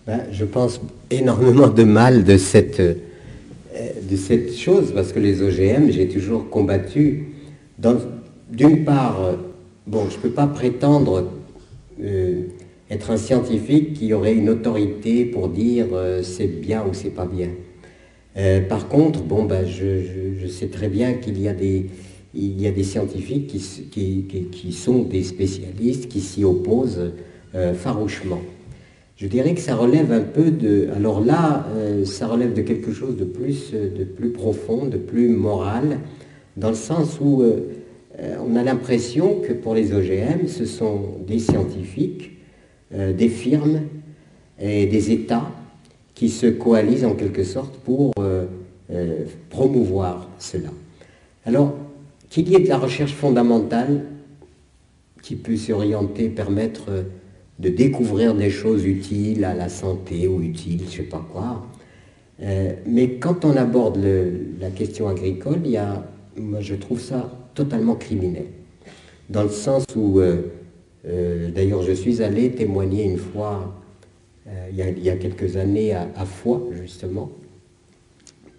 Ben, je pense énormément de mal de cette chose, parce que les OGM, j'ai toujours combattu. D'une part, bon, je ne peux pas prétendre euh, être un scientifique qui aurait une autorité pour dire c'est bien ou c'est pas bien. Par contre, bon, ben, je sais très bien il y a des scientifiques qui sont des spécialistes, qui s'y opposent farouchement. Je dirais que ça relève un peu de... Alors là, ça relève de quelque chose de plus profond, de plus moral, dans le sens où on a l'impression que pour les OGM, ce sont des scientifiques, des firmes et des États qui se coalisent en quelque sorte pour promouvoir cela. Alors, qu'il y ait de la recherche fondamentale qui peut s'orienter, permettre de découvrir des choses utiles à la santé ou utiles, je ne sais pas quoi. Mais quand on aborde la question agricole, moi je trouve ça totalement criminel. Dans le sens où, d'ailleurs je suis allé témoigner une fois, il y a quelques années, à Foix justement,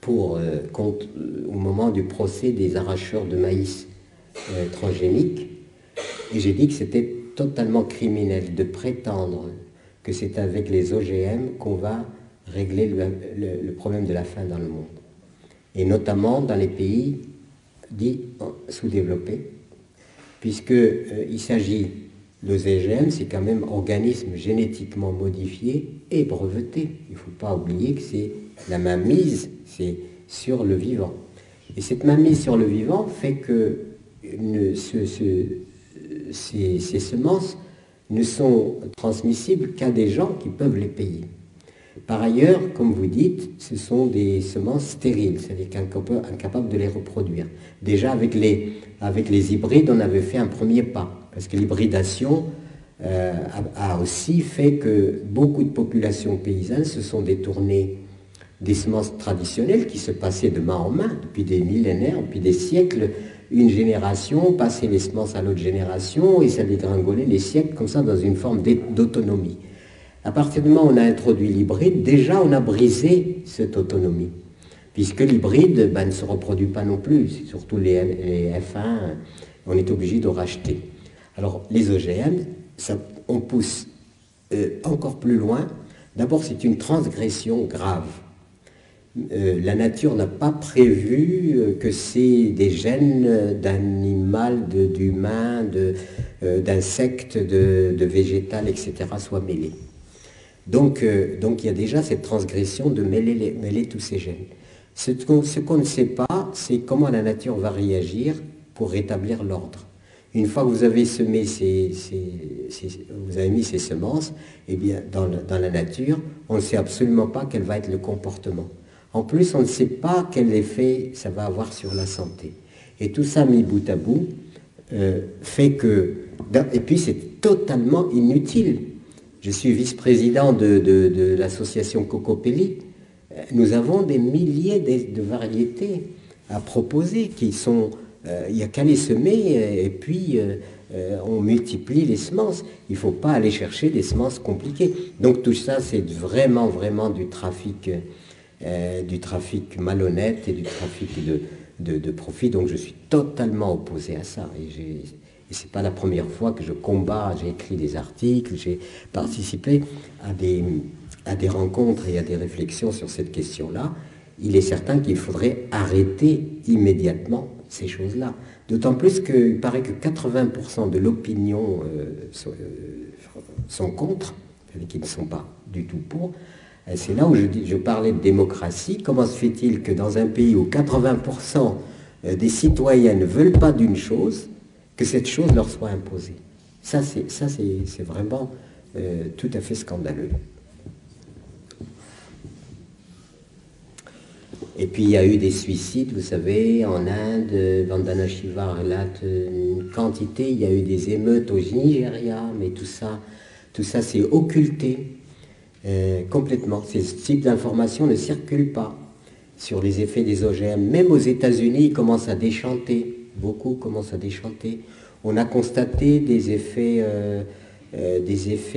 au moment du procès des arracheurs de maïs transgéniques. Et j'ai dit que c'était totalement criminel de prétendre que c'est avec les OGM qu'on va régler le problème de la faim dans le monde. Et notamment dans les pays dits sous-développés, puisqu'il s'agit, les OGM, c'est quand même organismes génétiquement modifiés et brevetés. Il ne faut pas oublier que c'est la mainmise, c'est sur le vivant. Et cette mainmise sur le vivant fait que ces semences ne sont transmissibles qu'à des gens qui peuvent les payer. Par ailleurs, comme vous dites, ce sont des semences stériles, c'est-à-dire incapables de les reproduire. Déjà, avec les hybrides, on avait fait un premier pas, parce que l'hybridation a aussi fait que beaucoup de populations paysannes se sont détournées des semences traditionnelles qui se passaient de main en main depuis des millénaires, depuis des siècles. Une génération passait les semences à l'autre génération et ça dégringolait les siècles comme ça dans une forme d'autonomie. À partir du moment où on a introduit l'hybride, déjà on a brisé cette autonomie, puisque l'hybride ne se reproduit pas non plus, c'est surtout les F1, on est obligé de racheter. Alors les OGM, on pousse encore plus loin. D'abord c'est une transgression grave. La nature n'a pas prévu que c'est des gènes d'animal, d'humain, d'insectes, de végétal, etc. soient mêlés. Donc il y a déjà cette transgression de mêler tous ces gènes. Ce qu'on ne sait pas, c'est comment la nature va réagir pour rétablir l'ordre. Une fois que vous avez semé vous avez mis ces semences, eh bien, dans la nature, on ne sait absolument pas quel va être le comportement. En plus, on ne sait pas quel effet ça va avoir sur la santé. Et tout ça mis bout à bout fait que... Et puis c'est totalement inutile. Je suis vice-président de l'association Cocopelli. Nous avons des milliers de variétés à proposer qui sont... Il n'y a qu'à les semer et puis on multiplie les semences. Il ne faut pas aller chercher des semences compliquées. Donc tout ça, c'est vraiment, vraiment du trafic malhonnête et du trafic de profit. Donc je suis totalement opposé à ça. Et ce n'est pas la première fois que je combats, j'ai écrit des articles, j'ai participé à des rencontres et à des réflexions sur cette question-là. Il est certain qu'il faudrait arrêter immédiatement ces choses-là. D'autant plus qu'il paraît que 80% de l'opinion sont contre, qui ne sont pas du tout pour. C'est là où je parlais de démocratie. Comment se fait-il que dans un pays où 80% des citoyens ne veulent pas d'une chose, que cette chose leur soit imposée? Ça, c'est vraiment tout à fait scandaleux. Et puis il y a eu des suicides, vous savez, en Inde. Vandana Shiva relate une quantité. Il y a eu des émeutes au Nigeria, mais tout ça c'est occulté complètement. Ces types d'informations ne circulent pas sur les effets des OGM. Même aux États-Unis, ils commencent à déchanter. Beaucoup commencent à déchanter. On a constaté des effets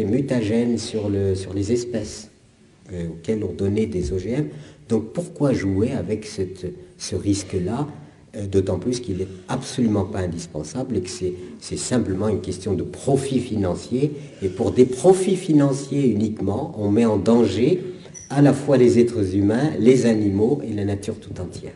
mutagènes sur les espèces. auxquels on donnait des OGM. Donc pourquoi jouer avec ce risque-là, d'autant plus qu'il n'est absolument pas indispensable et que c'est simplement une question de profit financier. Et pour des profits financiers uniquement, on met en danger à la fois les êtres humains, les animaux et la nature tout entière.